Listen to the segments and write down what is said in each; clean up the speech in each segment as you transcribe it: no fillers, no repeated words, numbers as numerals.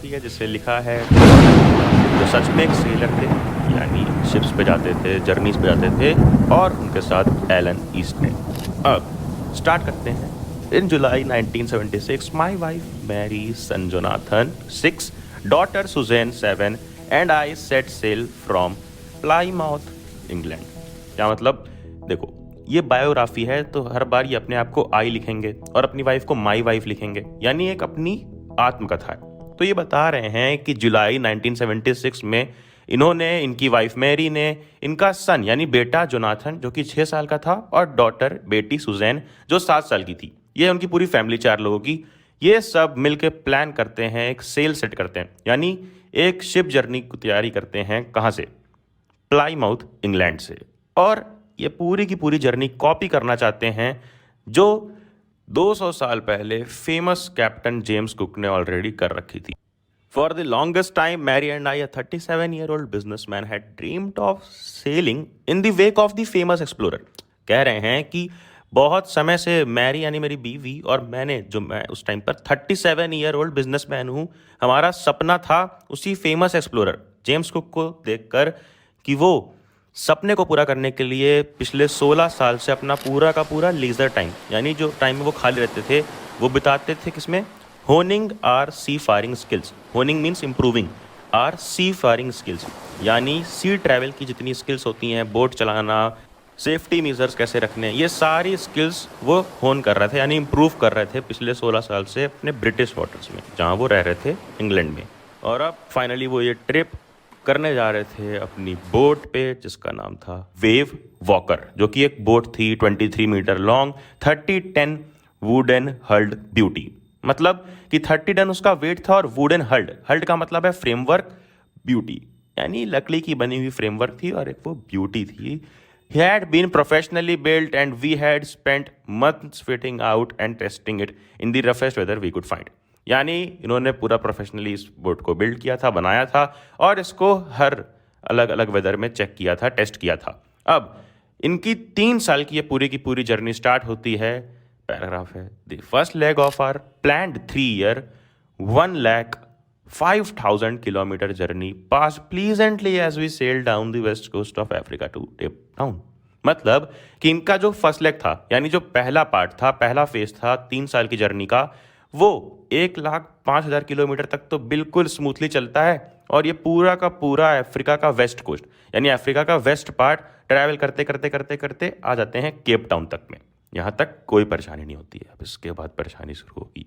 Biography है जिसे लिखा है जो सच में एक सेलर थे, यानी शिप्स पे जाते थे, जर्नीज पे जाते थे, और उनके साथ एलन ईस्ट ने। अब स्टार्ट करते हैं। In July 1976 my wife Mary, son Jonathan 6, daughter Suzanne 7 and I set sail from Plymouth England. क्या मतलब? देखो, ये बायोग्राफी है तो हर बार ये अपने आप को आई लिखेंगे और अपनी वाइफ को माई वाइफ लिखेंगे, यानी एक अपनी आत्मकथा है। तो ये बता रहे हैं कि जुलाई 1976 में इन्होंने, इनकी वाइफ मैरी ने, इनका सन यानी बेटा जोनाथन जो कि 6 साल का था, और डॉटर बेटी सुजैन जो 7 साल की थी, ये उनकी पूरी फैमिली 4 लोगों की, ये सब मिलकर प्लान करते हैं, एक सेल सेट करते हैं, यानी एक शिप जर्नी की तैयारी करते हैं। कहाँ से? प्लाईमाउथ इंग्लैंड से। और ये पूरी की पूरी जर्नी कॉपी करना चाहते हैं जो 200 साल पहले फेमस कैप्टन जेम्स कुक ने ऑलरेडी कर रखी थी। For the longest time, Mary and I, a 37-year-old businessman, had dreamed of sailing in the wake of the famous explorer. कह रहे हैं कि बहुत समय से मैरी यानी मेरी बीवी और मैं उस टाइम पर 37-year-old बिजनेसमैन हूँ, हमारा सपना था उसी फेमस एक्सप्लोरर जेम्स कुक को देखकर कि वो सपने को पूरा करने के लिए पिछले 16 साल से अपना पूरा का पूरा लीजर टाइम, यानी जो टाइम में वो खाली रहते थे, वो बिताते थे किसमें? Honing our sea firing skills. Honing means improving our sea firing skills, यानी सी ट्रैवल की जितनी स्किल्स होती हैं, बोट चलाना, सेफ्टी मेजर्स कैसे रखने, ये सारी स्किल्स वो होन कर रहे थे, यानी इम्प्रूव कर रहे थे पिछले 16 साल से अपने ब्रिटिश वाटर्स में, जहाँ वो रह रहे थे इंग्लैंड में। और अब फाइनली वो ये ट्रिप करने जा रहे थे अपनी बोट पे जिसका नाम था वेव वॉकर, जो कि एक बोट थी 23 metre long, 30 ton wooden hulled beauty. मतलब कि 30 टन उसका वेट था और वुडन हल्ड, हल्ड का मतलब है फ्रेमवर्क, ब्यूटी यानी लकड़ी की बनी हुई फ्रेमवर्क थी और एक वो ब्यूटी थी। He had been professionally built and we had spent months fitting out and testing it in the roughest weather we could find. यानी इन्होंने पूरा प्रोफेशनली इस बोट को बिल्ड किया था, बनाया था, और इसको हर अलग अलग वेदर में चेक किया था, टेस्ट किया था। अब इनकी 3 साल की ये पूरी की पूरी जर्नी स्टार्ट होती है। पैराग्राफ है, the first leg of our planned 3-year 1,05,000 kilometre journey pass pleasantly as we sail down the west coast of Africa to Cape Town. मतलब कि इनका जो फर्स्ट लेग था, यानी जो पहला पार्ट था, पहला फेज था 3 साल की जर्नी का, वो 1,05,000 किलोमीटर तक तो बिल्कुल स्मूथली चलता है, और ये पूरा का पूरा अफ्रीका का वेस्ट कोस्ट यानी अफ्रीका का वेस्ट पार्ट ट्रैवल करते करते करते करते आ जाते हैं केप टाउन तक में। यहाँ तक कोई परेशानी नहीं होती है। अब इसके बाद परेशानी शुरू होगी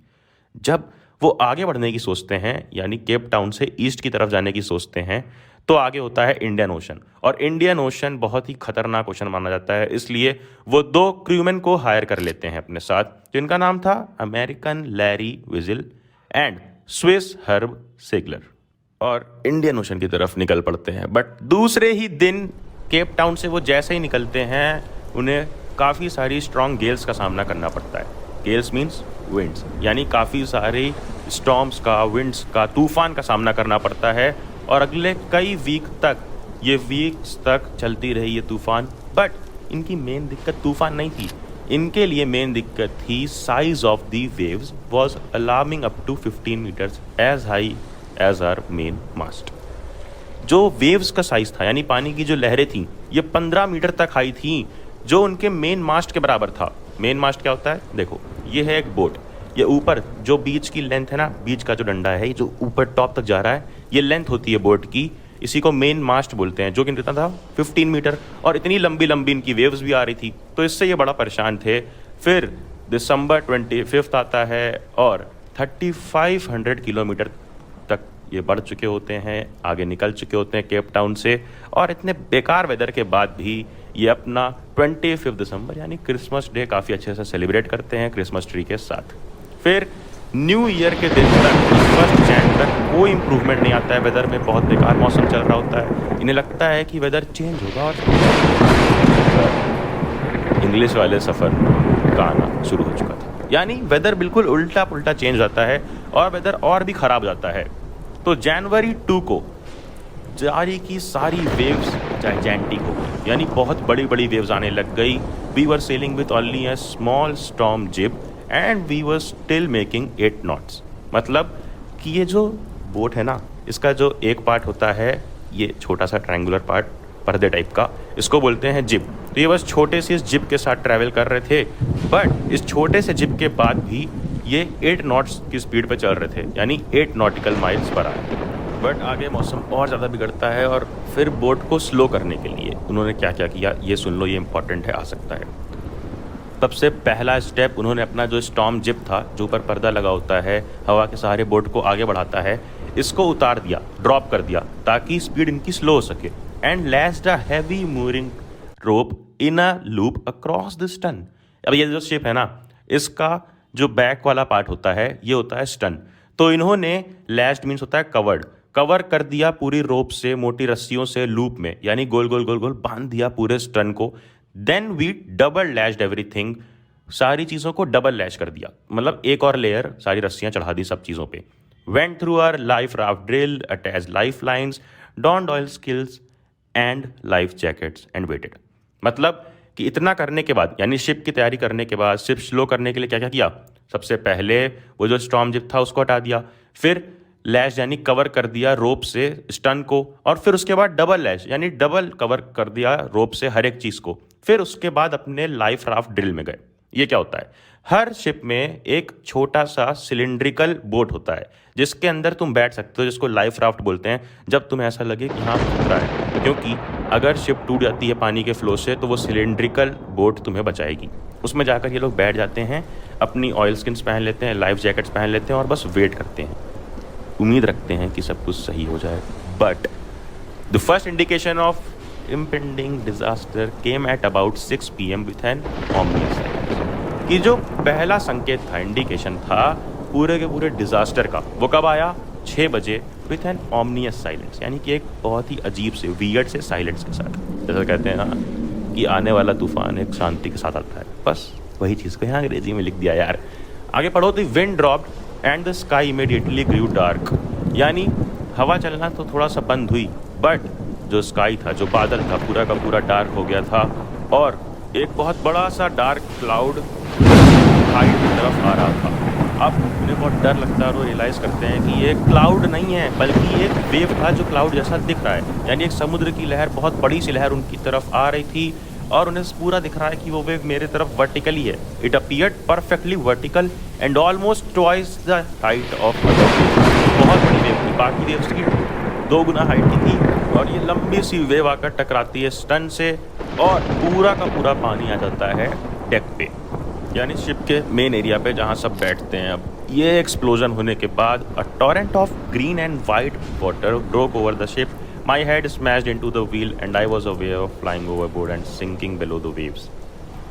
जब वो आगे बढ़ने की सोचते हैं, यानी केप टाउन से ईस्ट की तरफ जाने की सोचते हैं, तो आगे होता है इंडियन ओशन, और इंडियन ओशन बहुत ही खतरनाक ओशन माना जाता है, इसलिए वो 2 क्रूमैन को हायर कर लेते हैं अपने साथ, जिनका नाम था American Larry Vigil and Swiss Herb Seigler, और इंडियन ओशन की तरफ निकल पड़ते हैं। बट दूसरे ही दिन केप टाउन से वो जैसे ही निकलते हैं, उन्हें काफ़ी सारी स्ट्रॉन्ग गेल्स का सामना करना पड़ता है। गेल्स मीन्स विंड्स, यानी काफ़ी सारी स्टॉर्म्स का, विंड्स का, तूफान का सामना करना पड़ता है, और अगले कई वीक्स तक चलती रही ये तूफान। बट इनकी मेन दिक्कत तूफान नहीं थी, इनके लिए मेन दिक्कत थी size of the waves was alarming up to 15 metres as high as our main mast. जो वेव्स का साइज था, यानी पानी की जो लहरें थी, ये 15 मीटर तक हाई थी, जो उनके मेन मास्ट के बराबर था। मेन मास्ट क्या होता है? देखो, ये है एक बोट, ये ऊपर जो बीच की लेंथ है ना, बीच का जो डंडा है, जो ऊपर टॉप तक जा रहा है, ये लेंथ होती है बोट की, इसी को मेन मास्ट बोलते हैं, जो कि कितना था 15 मीटर, और इतनी लंबी लंबी इनकी वेव्स भी आ रही थी, तो इससे ये बड़ा परेशान थे। फिर दिसंबर 25 आता है और 3,500 किलोमीटर तक ये बढ़ चुके होते हैं, आगे निकल चुके होते हैं केप टाउन से, और इतने बेकार वेदर के बाद भी ये अपना 25 दिसंबर यानी क्रिसमस डे काफ़ी अच्छे से सेलिब्रेट करते हैं क्रिसमस ट्री के साथ। फिर न्यू ईयर के दिन तक, 1 जनवरी तक कोई इम्प्रूवमेंट नहीं आता है वेदर में, बहुत बेकार मौसम चल रहा होता है। इन्हें लगता है कि वेदर चेंज होगा, और इंग्लिश वाले सफ़र का आना शुरू हो चुका था, यानी वेदर बिल्कुल उल्टा पुल्टा चेंज होता है और वेदर और भी ख़राब हो जाता है। तो जनवरी 2 को जारी की सारी वेव्स जाइजेंटिक हो गई, यानी बहुत बड़ी बड़ी वेव्स आने लग गई। We were sailing with only a small storm jib and we were still making 8 knots। मतलब कि ये जो बोट है ना, इसका जो एक पार्ट होता है, ये छोटा सा ट्रायंगुलर पार्ट पर्दे टाइप का, इसको बोलते हैं जिब। तो ये बस छोटे से इस जिब के साथ ट्रैवल कर रहे थे, बट इस छोटे से जिब के बाद भी ये 8 नॉट्स की स्पीड पे चल रहे थे, यानी 8 nautical miles per hour. But आगे मौसम और ज़्यादा बिगड़ता है और फिर बोट को स्लो करने के लिए उन्होंने क्या क्या किया, ये सुन लो, ये इंपॉर्टेंट है, आ सकता है। सबसे पहला स्टेप, उन्होंने अपना जो स्टॉर्म जिब था, जो ऊपर पर्दा लगा होता है, हवा के सहारे बोट को आगे बढ़ाता है, इसको उतार दिया, ड्रॉप कर दिया, ताकि स्पीड इनकी स्लो हो सके। And lashed a heavy mooring rope in a loop across the stern. अब ये जो शिप है ना, इसका जो बैक वाला पार्ट होता है, ये होता है स्टन। तो इन्होंने लैस्ड मीन्स होता है कवर्ड, कवर कर दिया पूरी रोप से, मोटी रस्सियों से लूप में, यानी गोल गोल गोल गोल बांध दिया पूरे स्टन को। Then we double lashed everything, सारी चीज़ों को डबल लैश कर दिया, मतलब एक और लेयर सारी रस्सियां चढ़ा दी सब चीज़ों पे। Went through our life raft drill, attach life lines, donned oilskins and life jackets and waited. मतलब कि इतना करने के बाद, यानी शिप की तैयारी करने के बाद, शिप स्लो करने के लिए क्या क्या किया, सबसे पहले वो जो स्टॉर्म जिप था उसको हटा दिया, फिर लैश यानी कवर कर दिया रोप से स्टन को, और फिर उसके बाद डबल लैश यानी डबल कवर कर दिया रोप से हर एक चीज़ को। फिर उसके बाद अपने लाइफ राफ्ट ड्रिल में गए। ये क्या होता है, हर शिप में एक छोटा सा सिलिंड्रिकल बोट होता है जिसके अंदर तुम बैठ सकते हो, जिसको लाइफ राफ्ट बोलते हैं, जब तुम्हें ऐसा लगे कि हाँ खतरा है, क्योंकि अगर शिप टूट जाती है पानी के फ्लो से तो वो सिलिंड्रिकल बोट तुम्हें बचाएगी। उसमें जाकर ये लोग बैठ जाते हैं, अपनी ऑयल स्किन्स पहन लेते हैं, लाइफ जैकेट्स पहन लेते हैं और बस वेट करते हैं, उम्मीद रखते हैं कि सब कुछ सही हो जाए। But the first indication of impending disaster came at about 6 PM with an ominous silence। कि जो पहला संकेत था, इंडिकेशन था पूरे के पूरे डिजास्टर का, वो कब आया, 6 बजे, विथ एन ऑमनियस साइलेंस, यानी कि एक बहुत ही अजीब से, वियर्ड से साइलेंस के साथ। जैसा कहते हैं ना कि आने वाला तूफान एक शांति के साथ आता है, बस वही चीज़ को यहाँ अंग्रेजी में लिख दिया यार। आगे पढ़ो, the wind dropped and the sky immediately grew dark, यानी हवा चलना तो थोड़ा सा बंद हुई, बट जो स्काई था, जो बादल था, पूरा का पूरा डार्क हो गया था, और एक बहुत बड़ा सा डार्क क्लाउड हाइट की तरफ आ रहा था। अब उन्हें बहुत डर लगता है और वो रियलाइज़ करते हैं कि ये क्लाउड नहीं है, बल्कि एक वेव था जो क्लाउड जैसा दिख रहा है, यानी एक समुद्र की लहर, बहुत बड़ी सी लहर उनकी तरफ आ रही थी, और उन्हें पूरा दिख रहा है कि वो वेव मेरे तरफ वर्टिकली है। It appeared perfectly vertical and almost twice the height of other wave. बहुत बड़ी वेव थी, बाकी वेव्स की 2 गुना हाइट की थी, और ये लंबी सी वेव आकर टकराती है स्टन से, और पूरा का पूरा पानी आ जाता है डेक पे, यानी शिप के मेन एरिया पे जहाँ सब बैठते हैं। अब ये एक्सप्लोजन होने के बाद a torrent of green and white water broke over the ship. My head smashed into the wheel and I was aware of flying overboard and sinking below the waves.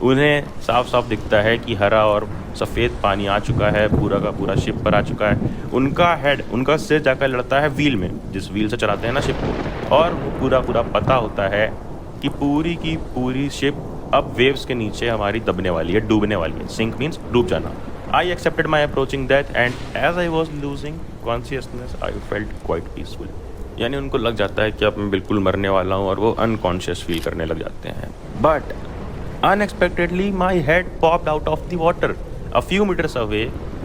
उन्हें साफ साफ दिखता है कि हरा और सफ़ेद पानी आ चुका है, पूरा का पूरा शिप पर आ चुका है। उनका हेड, उनका सिर जाकर लड़ता है व्हील में, जिस व्हील से चलाते हैं ना शिप को, और वो पूरा पूरा पता होता है कि पूरी की पूरी शिप अब वेव्स के नीचे हमारी दबने वाली है, डूबने वाली है। सिंक मीन्स डूब जाना। I accepted my approaching death and as I was losing consciousness I felt quite peaceful, यानी उनको लग जाता है कि अब मैं बिल्कुल मरने वाला हूँ, और वो अनकॉन्शियस फील करने लग जाते हैं। But unexpectedly my head popped out of the water. A few meters away,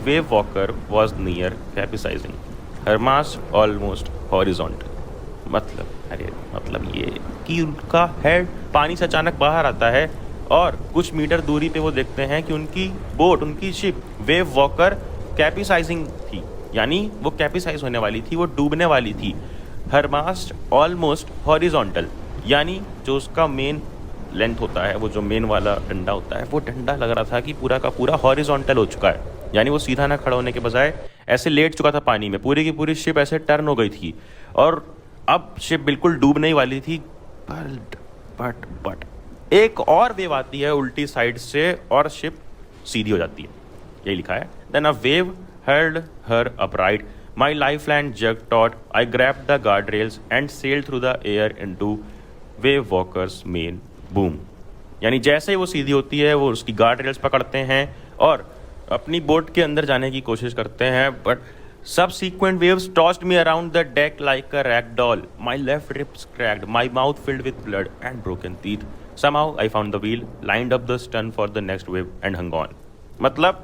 wave walker was near capsizing, her mast almost horizontal. मतलब ये कि उनका हेड पानी से अचानक बाहर आता है, और कुछ मीटर दूरी पे वो देखते हैं कि उनकी बोट, उनकी शिप वेव वॉकर कैपिसाइजिंग थी, यानी वो कैपिसाइज होने वाली थी, वो डूबने वाली थी। हर मास्ट ऑलमोस्ट हॉरिजॉन्टल, यानी जो उसका मेन लेंथ होता है, वो जो मेन वाला डंडा होता है, वो डंडा लग रहा था कि पूरा का पूरा हॉरिजॉन्टल हो चुका है, यानी वो सीधा ना खड़ा होने के बजाय ऐसे लेट चुका था पानी में, पूरी की पूरी शिप ऐसे टर्न हो गई थी, और अब शिप बिल्कुल डूबने ही वाली थी। बट एक और वेव आती है उल्टी साइड से और शिप सीधी हो जाती है, यही लिखा है। Then a wave hurled her upright. My lifeline jerked taut. I grabbed the guardrails and sailed through the air into wave walker's main boom. यानी जैसे ही वो सीधी होती है, वो उसकी गार्ड रेल्स पकड़ते हैं और अपनी बोट के अंदर जाने की कोशिश करते हैं, but subsequent waves tossed me around the deck like a rag doll. My left ribs cracked, my mouth filled with blood and broken teeth. Somehow I found the wheel, lined up the stern for the next wave and hung on. मतलब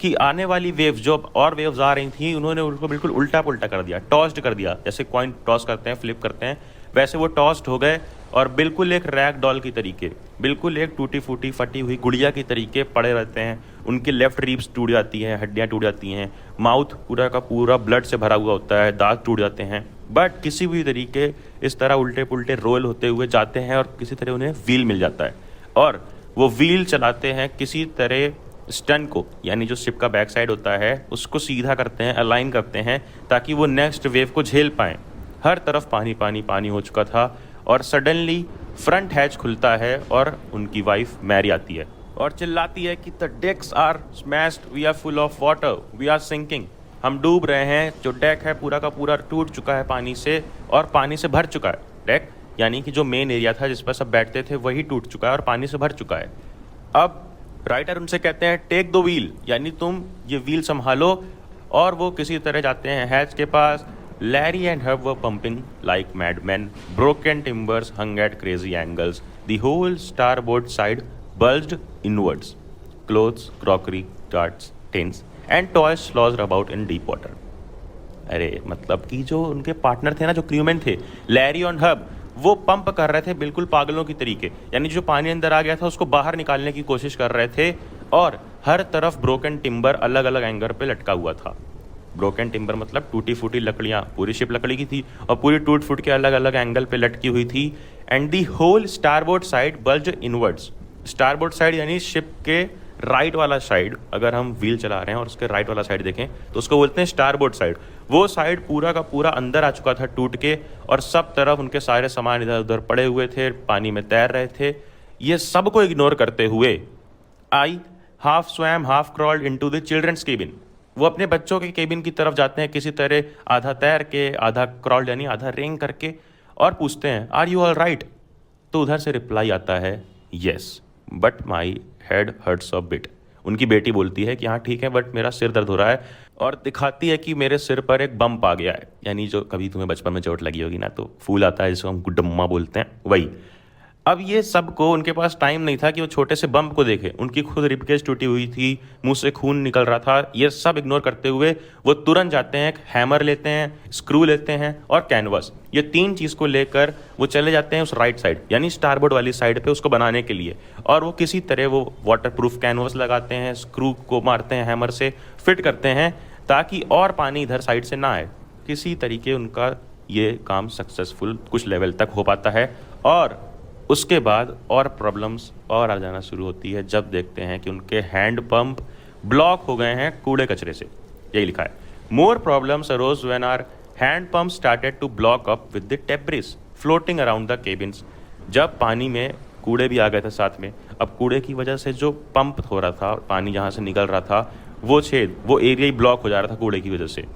कि आने वाली wave जो और waves आ रही थी उन्होंने उनको बिल्कुल उल्टा पुल्टा कर दिया, टॉस्ड कर दिया, जैसे कॉइन टॉस करते हैं, फ्लिप करते हैं, वैसे वो टॉस्ड हो गए और बिल्कुल एक रैग डॉल की तरीके, बिल्कुल एक टूटी फूटी फटी हुई गुड़िया की तरीके पड़े रहते हैं। उनकी लेफ्ट रिब्स टूट जाती हैं, हड्डियाँ टूट जाती हैं, माउथ पूरा का पूरा ब्लड से भरा हुआ होता है, दांत टूट जाते हैं, बट किसी भी तरीके इस तरह उल्टे पुल्टे रोल होते हुए जाते हैं और किसी तरह उन्हें व्हील मिल जाता है और वो व्हील चलाते हैं किसी तरह स्टन को, यानी जो शिप का बैक साइड होता है उसको सीधा करते हैं, अलाइन करते हैं ताकि वो नेक्स्ट वेव को झेल पाएँ। हर तरफ पानी पानी पानी हो चुका था और सडनली फ्रंट हैच खुलता है और उनकी वाइफ मैरी आती है और चिल्लाती है कि the decks are smashed, we are full of water, we are sinking, हम डूब रहे हैं। जो डेक है पूरा का पूरा टूट चुका है पानी से और पानी से भर चुका है। डेक यानी कि जो मेन एरिया था जिस पर सब बैठते थे वही टूट चुका है और पानी से भर चुका है। अब राइटर उनसे कहते हैं टेक द व्हील, यानी तुम ये व्हील संभालो, और वो किसी तरह जाते हैं हैच के पास। Larry and Herb were pumping like madmen. Broken timbers hung at crazy angles. The whole starboard side bulged inwards. Clothes, crockery, tarts, tins, and toys slogged about in deep water. अरे मतलब कि जो उनके partner थे ना, जो crewman थे, Larry और हर्ब, वो पंप कर रहे थे बिल्कुल पागलों की तरीके, यानी जो पानी अंदर आ गया था उसको बाहर निकालने की कोशिश कर रहे थे और हर तरफ ब्रोकन टिम्बर अलग अलग एंगल पे लटका हुआ था। ब्रोकन टिम्बर मतलब टूटी फूटी लकड़ियाँ, पूरी शिप लकड़ी की थी और पूरी टूट फूट के अलग अलग एंगल पे लटकी हुई थी। And the whole starboard side bulge inwards. Starboard side यानी शिप के राइट वाला साइड, अगर हम व्हील चला रहे हैं और उसके राइट वाला साइड देखें तो उसको बोलते हैं स्टारबोर्ड साइड। वो साइड पूरा का पूरा अंदर आ चुका था टूट के और सब तरफ उनके सारे सामान इधर उधर पड़े हुए थे, पानी में तैर रहे थे। ये सबको इग्नोर करते हुए I half swam half crawled into the children's cabin. वो अपने बच्चों के केबिन की तरफ जाते हैं किसी तरह, आधा तैर के, आधा क्रॉल्ड यानी आधा रेंग करके, और पूछते हैं आर यू ऑल राइट। तो उधर से रिप्लाई आता है yes but my head hurts a bit. उनकी बेटी बोलती है कि हाँ ठीक है बट मेरा सिर दर्द हो रहा है, और दिखाती है कि मेरे सिर पर एक बम्प आ गया है, यानी जो कभी तुम्हें बचपन में चोट लगी होगी ना तो फूल आता है जिसको हम गुड्डम्मा बोलते हैं, वही। अब ये सबको, उनके पास टाइम नहीं था कि वो छोटे से बम्प को देखे, उनकी खुद रिबकेज टूटी हुई थी, मुंह से खून निकल रहा था। ये सब इग्नोर करते हुए वो तुरंत जाते हैं, हैमर लेते हैं, स्क्रू लेते हैं और कैनवस, ये तीन चीज़ को लेकर वो चले जाते हैं उस राइट साइड यानी स्टारबोर्ड वाली साइड पे उसको बनाने के लिए। और वो किसी तरह वो वाटरप्रूफ कैनवस लगाते हैं, स्क्रू को मारते हैं, हैमर से फिट करते हैं ताकि और पानी इधर साइड से ना आए। किसी तरीके उनका ये काम सक्सेसफुल कुछ लेवल तक हो पाता है और उसके बाद और प्रॉब्लम्स और आ जाना शुरू होती है जब देखते हैं कि उनके हैंड पंप ब्लॉक हो गए हैं कूड़े कचरे से। यही लिखा है, more problems arose when our hand pump started to block up with the debris floating around the cabins. जब पानी में कूड़े भी आ गए थे साथ में, अब कूड़े की वजह से जो पंप हो रहा था, पानी जहाँ से निकल रहा था, वो छेद, वो एरिया ही ब्लॉक हो जा रहा था कूड़े की वजह से।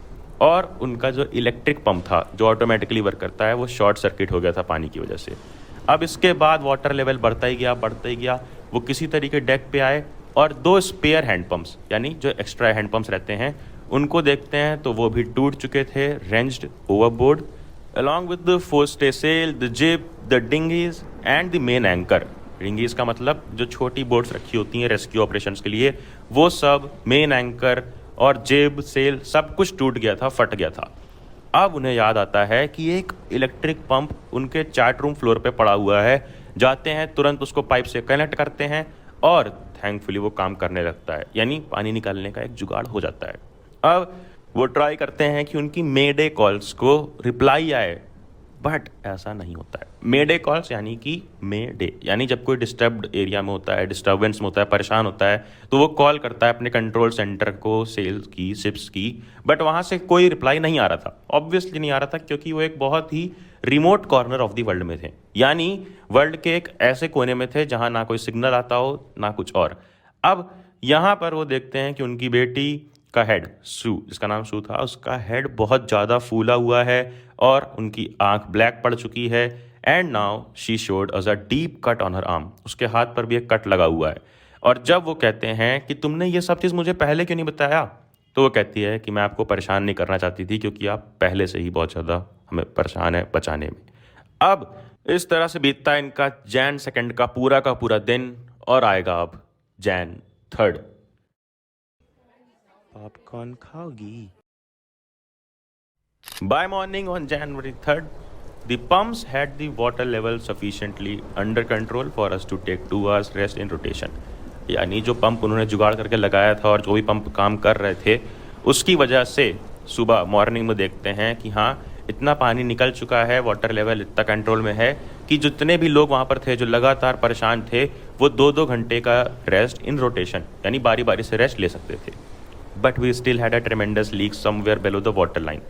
और उनका जो इलेक्ट्रिक पंप था जो ऑटोमेटिकली वर्क करता है, वो शॉर्ट सर्किट हो गया था पानी की वजह से। अब इसके बाद वाटर लेवल बढ़ता ही गया। वो किसी तरीके डेक पे आए और दो स्पेयर हैंड पंप्स यानी जो एक्स्ट्रा हैंड पंप्स रहते हैं उनको देखते हैं तो वो भी टूट चुके थे, ranged overboard along with the forestaysail, the jib, the dinghies and the main anchor. Dinghies का मतलब जो छोटी बोट्स रखी होती हैं रेस्क्यू ऑपरेशंस के लिए, वो सब, मेन एंकर और जिब, सेल, सब कुछ टूट गया था, फट गया था। अब उन्हें याद आता है कि एक इलेक्ट्रिक पंप उनके चैट रूम फ्लोर पे पड़ा हुआ है। जाते हैं, तुरंत उसको पाइप से कनेक्ट करते हैं और थैंकफुली वो काम करने लगता है, यानी पानी निकालने का एक जुगाड़ हो जाता है। अब वो ट्राई करते हैं कि उनकी मेडे कॉल्स को रिप्लाई आए, बट ऐसा नहीं होता है। मेडे कॉल्स यानी कि मेडे यानी जब कोई डिस्टर्ब्ड एरिया में होता है, डिस्टर्बेंस में होता है, परेशान होता है, तो वो कॉल करता है अपने कंट्रोल सेंटर को, सेल्स की, शिप्स की, बट वहाँ से कोई रिप्लाई नहीं आ रहा था। ऑब्वियसली नहीं आ रहा था क्योंकि वो एक बहुत ही remote corner of the world में थे, यानी वर्ल्ड के एक ऐसे कोने में थे जहाँ ना कोई सिग्नल आता हो ना कुछ और। अब यहाँ पर वो देखते हैं कि उनकी बेटी का हेड, सू, जिसका नाम सू था, उसका हेड बहुत ज़्यादा फूला हुआ है और उनकी आंख ब्लैक पड़ चुकी है। And now she showed us a deep cut on her arm. उसके हाथ पर भी एक कट लगा हुआ है। और जब वो कहते हैं कि तुमने ये सब चीज़ मुझे पहले क्यों नहीं बताया, तो वो कहती है कि मैं आपको परेशान नहीं करना चाहती थी क्योंकि आप पहले से ही बहुत ज़्यादा हमें परेशान है बचाने में। अब इस तरह से बीतता है इनका जैन 2 का पूरा दिन और आएगा अब जैन 3। पॉपकॉर्न खाओगी? By morning on January 3rd, the pumps had the water level sufficiently under control for us to take 2 hours rest in rotation. यानी जो पंप उन्होंने जुगाड़ करके लगाया था और जो भी पंप काम कर रहे थे, उसकी वजह से सुबह मॉर्निंग में देखते हैं कि हाँ, इतना पानी निकल चुका है, वाटर लेवल इतना कंट्रोल में है कि जितने भी लोग वहाँ पर थे जो लगातार परेशान थे, वो 2-2 घंटे का रेस्ट इन रोटेशन यानी बारी बारी से रेस्ट ले सकते थे. But we still had a tremendous leak somewhere below the water line.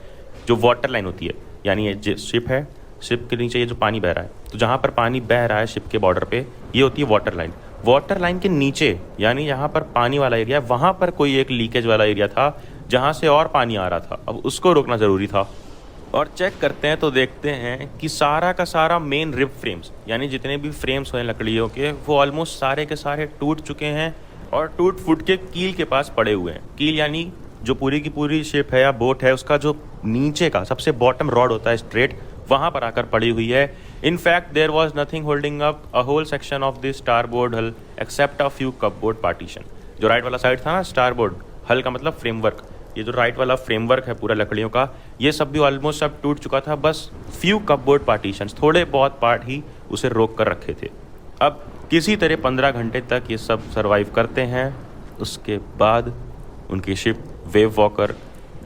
जो वाटर लाइन होती है यानी ये शिप है, शिप के नीचे ये जो पानी बह रहा है, तो जहाँ पर पानी बह रहा है शिप के बॉर्डर पे, ये होती है वाटर लाइन. वाटर लाइन के नीचे यानी यहाँ पर पानी वाला एरिया, वहाँ पर कोई एक लीकेज वाला एरिया था जहाँ से और पानी आ रहा था. अब उसको रोकना ज़रूरी था. और चेक करते हैं तो देखते हैं कि सारा का सारा मेन रिब फ्रेम्स यानी जितने भी फ्रेम्स हुए लकड़ियों के, वो ऑलमोस्ट सारे के सारे टूट चुके हैं और टूट फूट के कील के पास पड़े हुए हैं. कील यानी जो पूरी की पूरी शिप है या बोट है, उसका जो नीचे का सबसे बॉटम रॉड होता है स्ट्रेट, वहाँ पर आकर पड़ी हुई है. In fact there was nothing holding up a whole section of the starboard hull except a few cupboard partition. जो राइट वाला साइड था ना, स्टारबोर्ड हल का मतलब फ्रेमवर्क, ये जो राइट वाला फ्रेमवर्क है पूरा लकड़ियों का, ये सब भी ऑलमोस्ट सब टूट चुका था. बस फ्यू कपबोर्ड पार्टीशंस, थोड़े बहुत पार्ट ही उसे रोक कर रखे थे. अब किसी तरह 15 घंटे तक ये सब सर्वाइव करते हैं. उसके बाद उनकी शिप वेव वॉकर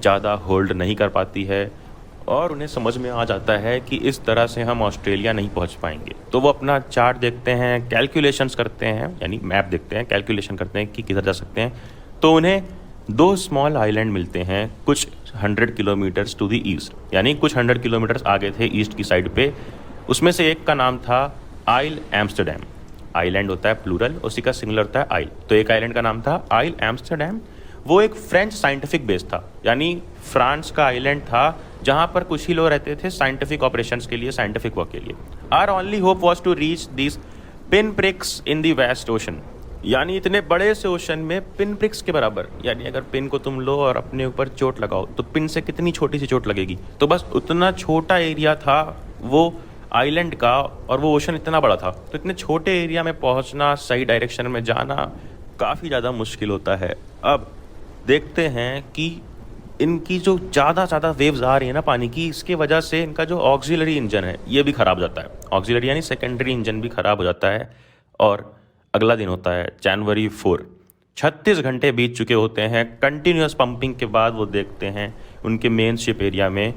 ज़्यादा होल्ड नहीं कर पाती है और उन्हें समझ में आ जाता है कि इस तरह से हम ऑस्ट्रेलिया नहीं पहुंच पाएंगे. तो वो अपना चार्ट देखते हैं, कैलकुलेशंस करते हैं, यानी मैप देखते हैं, कैलकुलेशन करते हैं कि किधर जा सकते हैं. तो उन्हें 2 स्मॉल आइलैंड मिलते हैं कुछ 100 किलोमीटर्स टू द ईस्ट, यानी कुछ 100 किलोमीटर्स आगे थे ईस्ट की साइड पे. उसमें से एक का नाम था आइल एम्स्टरडैम. आइलैंड होता है प्लूरल, उसी का सिंगुलर होता है आइल. तो एक आइलैंड का नाम था आइल एम्स्टरडैम. वो एक फ्रेंच साइंटिफिक बेस था, यानी फ्रांस का आइलैंड था जहाँ पर कुछ ही लोग रहते थे साइंटिफिक ऑपरेशंस के लिए, साइंटिफिक वर्क के लिए. Our only hope was to reach this pin pricks in the vast ocean. यानी इतने बड़े से ओशन में पिन प्रिक्स के बराबर, यानी अगर पिन को तुम लो और अपने ऊपर चोट लगाओ तो पिन से कितनी छोटी सी चोट लगेगी. तो बस उतना छोटा एरिया था वो आइलैंड का और वो ओशन इतना बड़ा था. तो इतने छोटे एरिया में पहुंचना, सही डायरेक्शन में जाना काफ़ी ज़्यादा मुश्किल होता है. अब देखते हैं कि इनकी जो ज़्यादा वेव्स आ रही है ना पानी की, इसके वजह से इनका जो ऑक्सिलरी इंजन है ये भी ख़राब हो जाता है. ऑक्सिलरी यानी सेकेंडरी इंजन भी ख़राब हो जाता है. और अगला दिन होता है January 4. 36 घंटे बीत चुके होते हैं कंटिन्यूस पंपिंग के बाद. वो देखते हैं उनके मेन शिप एरिया में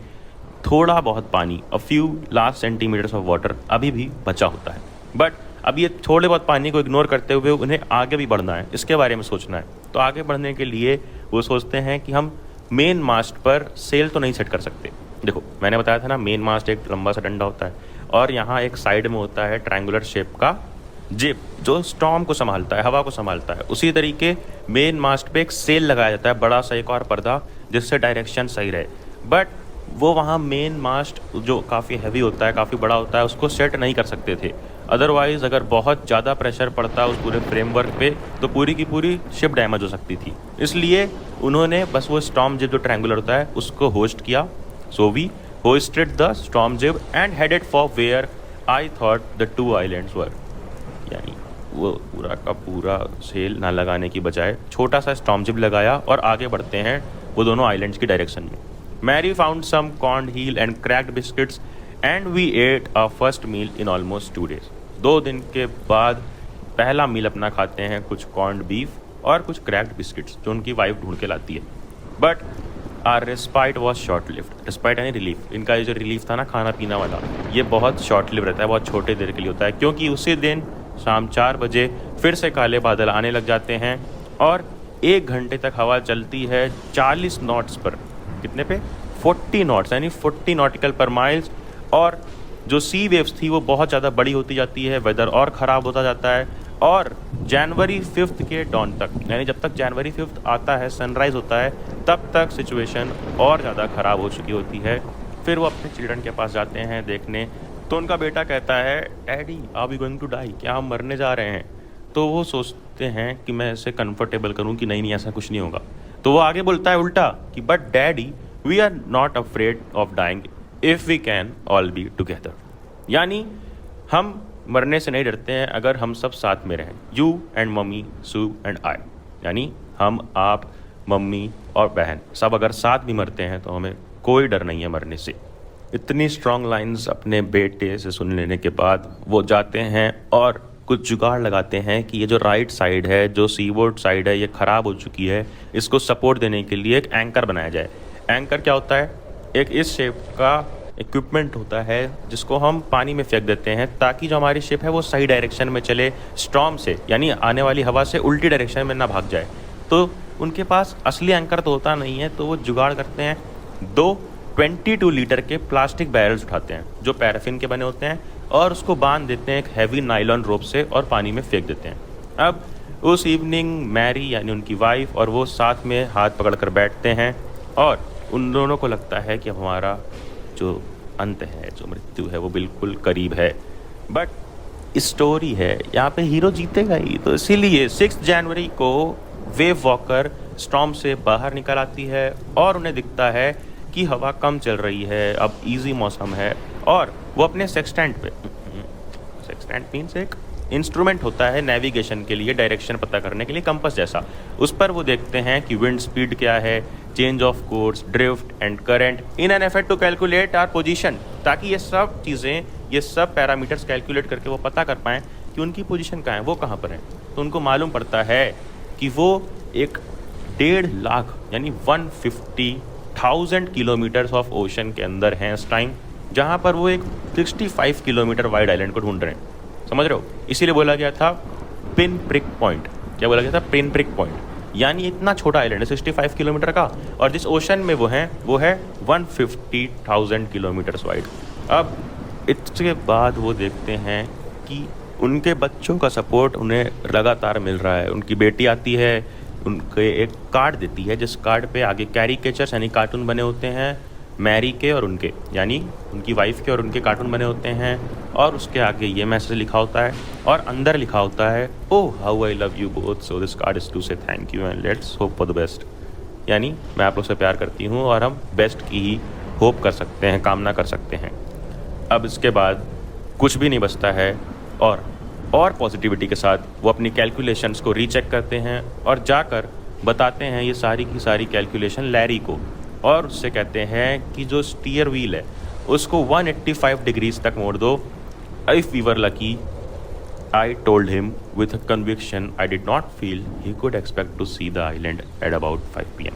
थोड़ा बहुत पानी, a few last centimetres of water अभी भी बचा होता है. बट अब ये थोड़े बहुत पानी को इग्नोर करते हुए उन्हें आगे भी बढ़ना है, इसके बारे में सोचना है. तो आगे बढ़ने के लिए वो सोचते हैं कि हम मेन मास्ट पर सेल तो नहीं सेट कर सकते. देखो मैंने बताया था ना, मेन मास्ट एक लंबा सा डंडा होता है और यहाँ एक साइड में होता है ट्रायंगुलर शेप का जिप जो स्टॉर्म को संभालता है, हवा को संभालता है. उसी तरीके मेन मास्ट पे एक सेल लगाया जाता है, बड़ा सा एक और पर्दा, जिससे डायरेक्शन सही रहे. बट वो वहाँ मेन मास्ट जो काफ़ी हैवी होता है, काफ़ी बड़ा होता है, उसको सेट नहीं कर सकते थे. अदरवाइज़ अगर बहुत ज़्यादा प्रेशर पड़ता उस पूरे फ्रेमवर्क पे तो पूरी की पूरी शिप डैमेज हो सकती थी. इसलिए उन्होंने बस वो स्टॉर्म जिप जो ट्रायंगुलर होता है उसको होस्ट किया. So we hoisted the storm jib and headed for where I thought the 2 islands were. यानी वो पूरा का पूरा सेल ना लगाने की बजाय छोटा सा स्टॉर्म जिप लगाया और आगे बढ़ते हैं वो दोनों आइलैंड्स की डायरेक्शन में. Mary found some corn heel and cracked biscuits and we ate our first meal in almost 2 days. 2 दिन के बाद पहला मील अपना खाते हैं कुछ कॉर्न्ड बीफ और कुछ क्रैक्ड बिस्किट्स जो उनकी वाइफ ढूंढ के लाती है. But our respite was short lived. Respite यानी रिलीफ. इनका ये जो रिलीफ था ना खाना पीना वाला, ये बहुत शॉर्ट लिव रहता है, बहुत छोटे देर के लिए होता है. क्योंकि उसी दिन शाम 4 बजे फिर से काले बादल आने लग जाते हैं और 1 घंटे तक हवा चलती है 40 नॉट्स पर. कितने पे? 40 नॉट्स, यानी 40 नॉटिकल पर माइल्स. और जो सी वेव्स थी वो बहुत ज़्यादा बड़ी होती जाती है, वेदर और ख़राब होता जाता है. और January 5 के डॉन तक, यानी जब तक January 5 आता है, सनराइज़ होता है, तब तक सिचुएशन और ज़्यादा ख़राब हो चुकी होती है. फिर वो अपने चिल्ड्रन के पास जाते हैं देखने. तो उनका बेटा कहता है, daddy are we going to die, क्या हम मरने जा रहे हैं? तो वो सोचते हैं कि मैं इसे कंफर्टेबल करूं कि नहीं ऐसा कुछ नहीं होगा. तो वो आगे बोलता है उल्टा कि but daddy we are not afraid of dying if we can all be together. यानी हम मरने से नहीं डरते हैं अगर हम सब साथ में रहें. You and mummy, Sue and I, यानी हम, आप, मम्मी और बहन सब अगर साथ भी मरते हैं तो हमें कोई डर नहीं है मरने से। इतनी स्ट्रॉन्ग लाइंस अपने बेटे से सुन लेने के बाद वो जाते हैं और कुछ जुगाड़ लगाते हैं कि ये जो राइट साइड है, जो सीबोर्ड साइड है, ये ख़राब हो चुकी है, इसको सपोर्ट देने के लिए एक एंकर बनाया जाए। एंकर क्या होता है? एक इस शेप का इक्विपमेंट होता है जिसको हम पानी में फेंक देते हैं ताकि जो हमारी शिप है वो सही डायरेक्शन में चले, स्टॉर्म से यानी आने वाली हवा से उल्टी डायरेक्शन में ना भाग जाए। तो उनके पास असली एंकर तो होता नहीं है, तो वो जुगाड़ करते हैं। 22 लीटर के प्लास्टिक बैरल्स उठाते हैं जो पैराफिन के बने होते हैं और उसको बांध देते हैं एक हैवी नाइलॉन रोप से और पानी में फेंक देते हैं। अब उस इवनिंग मैरी यानी उनकी वाइफ और वो साथ में हाथ पकड़कर बैठते हैं और उन दोनों को लगता है कि हमारा जो अंत है, जो मृत्यु है, वो बिल्कुल करीब है। बट स्टोरी है, यहाँ पे हीरो जीतेगा ही, तो इसीलिए 6 जनवरी को वेव वॉकर स्टॉर्म से बाहर निकल आती है और उन्हें दिखता है कि हवा कम चल रही है, अब इजी मौसम है और वो अपने सेक्सटेंट पे, सेक्सटेंट मीन्स एक इंस्ट्रूमेंट होता है नेविगेशन के लिए, डायरेक्शन पता करने के लिए, कंपास जैसा, उस पर वो देखते हैं कि विंड स्पीड क्या है, change of course, drift and current in an effort to calculate our position, ताकि ये सब चीज़ें, ये सब पैरामीटर्स कैलकुलेट करके वो पता कर पाएँ कि उनकी पोजीशन कहाँ है, वो कहाँ पर है। तो उनको मालूम पड़ता है कि वो एक 1.5 लाख यानी 150,000 किलोमीटर्स ऑफ ओशन के अंदर हैं इस टाइम, जहाँ पर वो एक 65 किलोमीटर वाइड आइलैंड को ढूंढ रहे हैं। समझ रहे हो? इसीलिए बोला गया था पिन प्रिक पॉइंट। क्या बोला गया था? पिन प्रिक पॉइंट, यानी इतना छोटा आइलैंड है 65 किलोमीटर का, और जिस ओशन में वो है 150,000 किलोमीटर्स वाइड। अब इसके बाद वो देखते हैं कि उनके बच्चों का सपोर्ट उन्हें लगातार मिल रहा है। उनकी बेटी आती है, उनके एक कार्ड देती है जिस कार्ड पे आगे कैरिकेचर्स यानी कार्टून बने होते हैं, मैरी के और उनके यानी उनकी वाइफ के और उनके कार्टून बने होते हैं, और उसके आगे ये मैसेज लिखा होता है और अंदर लिखा होता है, oh how I love you both, so this card is to say thank you and let's hope for the best. यानी मैं आप लोग से प्यार करती हूँ और हम बेस्ट की ही होप कर सकते हैं, कामना कर सकते हैं। अब इसके बाद कुछ भी नहीं बचता है और पॉजिटिविटी के साथ वो अपनी कैलकुलेशंस को रीचेक करते हैं और जाकर बताते हैं ये सारी की सारी कैलकुलेशन लैरी को, और उससे कहते हैं कि जो स्टीयर व्हील है उसको 185 डिग्रीज तक मोड़ दो। If we were lucky, I told him with a conviction I did not feel he could expect to see the island at about 5 PM।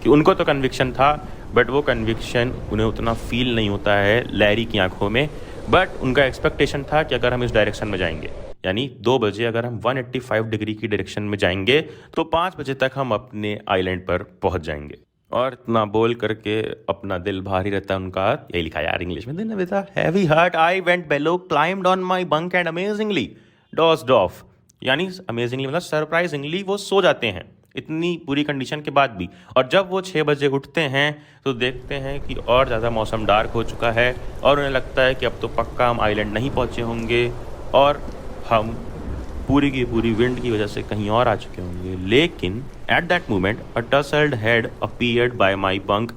कि उनको तो कन्विक्शन था, बट वो कन्विक्शन उन्हें उतना फील नहीं होता है लैरी की आंखों में, बट उनका एक्सपेक्टेशन था कि अगर हम इस डायरेक्शन में जाएंगे यानी 2 बजे अगर हम 185 डिग्री की डायरेक्शन में जाएंगे तो 5 बजे तक हम अपने आइलैंड पर पहुंच जाएंगे। और इतना बोल करके अपना दिल भारी रहता है उनका, यही लिखा यार इंग्लिश में, then with a heavy heart I went below, climbed on my bunk and amazingly dozed off. यानी अमेजिंगली मतलब सरप्राइजिंगली वो सो जाते हैं इतनी बुरी कंडीशन के बाद भी। और जब वो 6 बजे उठते हैं तो देखते हैं कि और ज़्यादा मौसम डार्क हो चुका है और उन्हें लगता है कि अब तो पक्का हम आइलैंड नहीं पहुँचे होंगे और हम पूरी की पूरी विंड की वजह से कहीं और आ चुके होंगे। लेकिन at that moment a tousled head appeared by my bunk,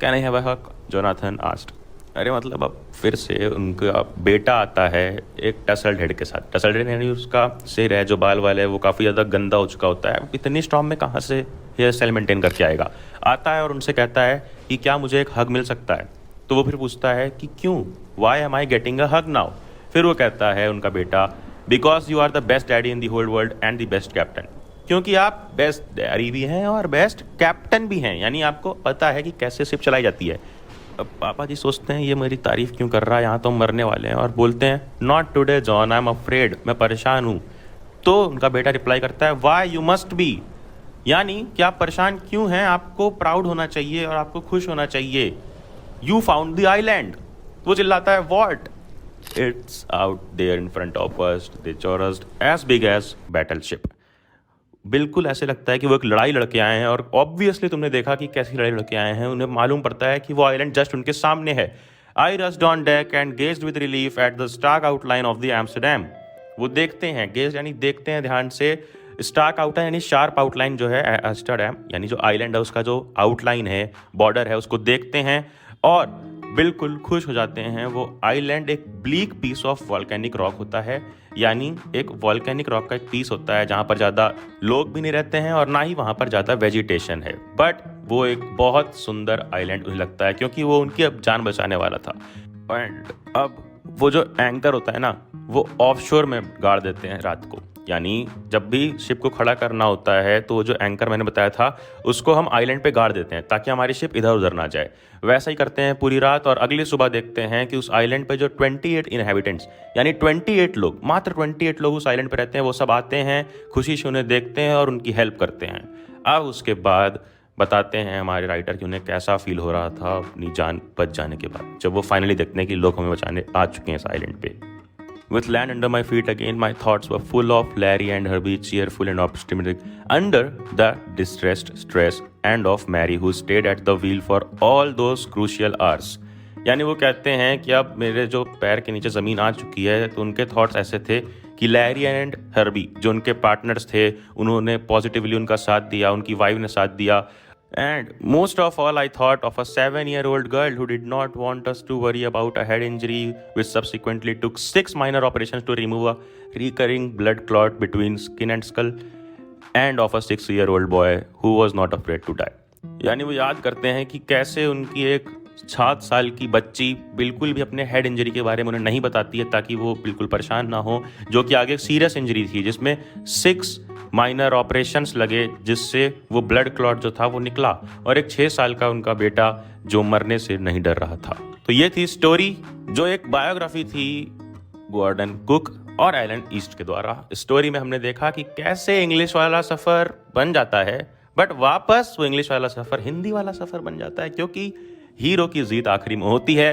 can I have a hug, Jonathan asked. अरे मतलब अब फिर से उनका बेटा आता है एक टसल्ड हेड के साथ। टसल्ड हेड यानी उसका सिर है, जो बाल वाल है वो काफ़ी ज़्यादा गंदा हो चुका होता है, इतनी स्टॉर्म में कहाँ से हेयर स्टाइल मेंटेन करके आएगा। आता है और उनसे कहता है कि क्या मुझे एक हग मिल सकता है। तो वो फिर पूछता है कि क्यों, why am I getting a hug now. फिर वो कहता है उनका बेटा, because you are the best daddy in the whole world and the best captain. क्योंकि आप बेस्ट डैडी भी हैं और बेस्ट कैप्टन भी हैं, यानी आपको पता है कि कैसे शिप चलाई जाती है। अब पापा जी सोचते हैं ये मेरी तारीफ क्यों कर रहा है, यहाँ तो हम मरने वाले हैं, और बोलते हैं not today John, I am afraid, मैं परेशान हूँ। तो उनका बेटा रिप्लाई करता है, वाई यू मस्ट बी, यानी कि आप परेशान क्यों हैं, आपको प्राउड होना चाहिए और आपको खुश होना चाहिए। You found the island. वो चिल्लाता है, what, it's out there in front of us, they chorused as big as battleship. बिल्कुल ऐसे लगता है कि वो एक लड़ाई लड़के आए हैं, और ऑब्वियसली तुमने देखा कि कैसी लड़ाई लड़के आए हैं। उन्हें मालूम पड़ता है कि वो आइलैंड जस्ट उनके सामने है। I rushed on deck and gazed with relief at the stark outline of the Amsterdam. वो देखते हैं, गेज यानी देखते हैं ध्यान से, स्टार्क आउटलाइन यानी शार्प आउटलाइन जो है एम्स्टरडैम यानी जो आइलैंड है उसका जो आउटलाइन है, बॉर्डर है, उसको देखते हैं और बिल्कुल खुश हो जाते हैं। वो आइलैंड एक bleak piece of volcanic rock होता है, यानी एक वॉल्केनिक रॉक का एक पीस होता है जहाँ पर ज़्यादा लोग भी नहीं रहते हैं और ना ही वहाँ पर ज़्यादा वेजिटेशन है, बट वो एक बहुत सुंदर आइलैंड उन्हें लगता है, क्योंकि वो उनकी अब जान बचाने वाला था। एंड अब वो जो एंकर होता है ना, वो ऑफशोर में गाड़ देते हैं रात को। यानी जब भी शिप को खड़ा करना होता है तो वो जो एंकर मैंने बताया था उसको हम आइलैंड पे गाड़ देते हैं ताकि हमारी शिप इधर उधर ना जाए। वैसा ही करते हैं पूरी रात, और अगली सुबह देखते हैं कि उस आइलैंड पे जो 28 इनहेबिटेंट्स, यानी 28 लोग, मात्र 28 लोग उस आइलैंड पे रहते हैं, वो सब आते हैं, खुशी से उन्हें देखते हैं और उनकी हेल्प करते हैं। अब उसके बाद बताते हैं हमारे राइटर कि उन्हें कैसा फील हो रहा था अपनी जान बच जाने के बाद, जब वो फाइनली देखते हैं कि लोग हमें बचाने आ चुके हैं इस आइलैंड पे। With land under my feet again, my thoughts were full of Larry and Herbie, cheerful and optimistic, under the distressed stress, and of Mary, who stayed at the wheel for all those crucial hours. यानी वो कहते हैं कि अब मेरे जो पैर के नीचे ज़मीन आ चुकी है, तो उनके थॉट्स ऐसे थे कि लैरी एंड हर्बी जो उनके पार्टनर्स थे, उन्होंने पॉजिटिवली उनका साथ दिया, उनकी वाइफ ने साथ दिया। And most of all, I thought of a 7-year-old girl who did not want us to worry about a head injury, which subsequently took 6 minor operations to remove a recurring blood clot between skin and skull, and of a 6-year-old boy who was not afraid to die. यानी वो याद करते हैं कि कैसे उनकी एक 7 साल की बच्ची बिल्कुल भी अपने हेड इंजरी के बारे में उन्हें नहीं बताती है ताकि वो बिल्कुल परेशान ना हो, जो कि आगे सीरियस इंजरी थी जिसमें 6 माइनर ऑपरेशंस लगे, जिससे वो ब्लड क्लॉट जो था वो निकला, और एक 6 साल का उनका बेटा जो मरने से नहीं डर रहा था। तो ये थी स्टोरी, जो एक बायोग्राफी थी गॉर्डन कुक और एलन ईस्ट के द्वारा। स्टोरी में हमने देखा कि कैसे इंग्लिश वाला सफ़र बन जाता है, बट वापस वो इंग्लिश वाला सफ़र हिंदी वाला सफ़र बन जाता है, क्योंकि हीरो की जीत आखिरी में होती है।